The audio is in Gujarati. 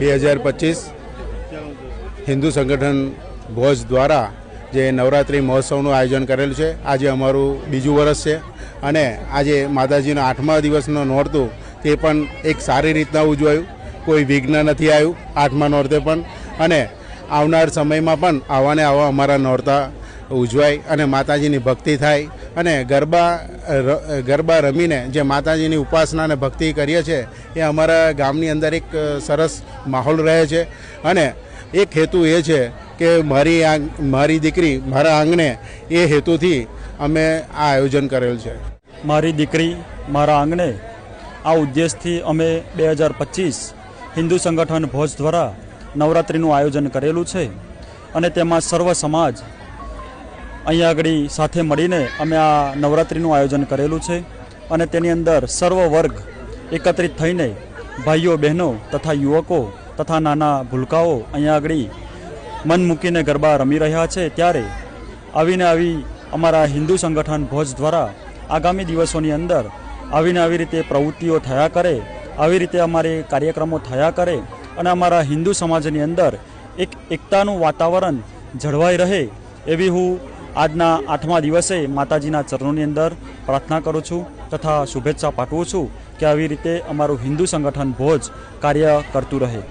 2025 હિન્દુ સંગઠન ભોજ દ્વારા જે નવરાત્રિ મહોત્સવનું આયોજન કરેલું છે। આજે અમારું બીજું વર્ષ છે અને આજે માતાજીનો 8મા દિવસનો નોરતું તે પણ એક સારી રીતના ઉજવાયું। કોઈ વિઘ્ન નથી આવ્યું 8મા નોરતે પણ, અને આવનાર સમયમાં પણ આવાને આવા અમારા નોરતા ઉજવાય અને માતાજીની ભક્તિ થાય અને ગરબા રમીને જે માતાજીની ઉપાસના અને ભક્તિ કરીએ છીએ એ અમારા ગામની અંદર એક સરસ માહોલ રહે છે। અને એક હેતુ એ છે કે મારી દીકરી મારા આંગણે એ હેતુથી અમે આ આયોજન કરેલ છે। મારી દીકરી મારા આંગણે આ ઉદ્દેશથી અમે 2025 હિન્દુ સંગઠન ભોજ દ્વારા નવરાત્રિનું આયોજન કરેલું છે અને તેમાં સર્વ સમાજ અહીંયા આગળ સાથે મળીને અમે આ નવરાત્રિનું આયોજન કરેલું છે અને તેની અંદર સર્વ વર્ગ એકત્રિત થઈને ભાઈઓ બહેનો તથા યુવકો તથા નાના ભૂલકાઓ અહીંયા આગળ મન મૂકીને ગરબા રમી રહ્યા છે। ત્યારે આવીને આવી અમારા હિન્દુ સંગઠન ભોજ દ્વારા આગામી દિવસોની અંદર આવીને આવી રીતે પ્રવૃત્તિઓ થયા કરે, આવી રીતે અમારે કાર્યક્રમો થયા કરે અને અમારા હિન્દુ સમાજની અંદર એક એકતાનું વાતાવરણ જળવાઈ રહે એવી હું આજના 8મા દિવસે માતાજીના ચરણોની અંદર પ્રાર્થના કરું છું તથા શુભેચ્છા પાઠવું છું કે આવી રીતે અમારું હિન્દુ સંગઠન ભોજ કાર્ય કરતું રહે।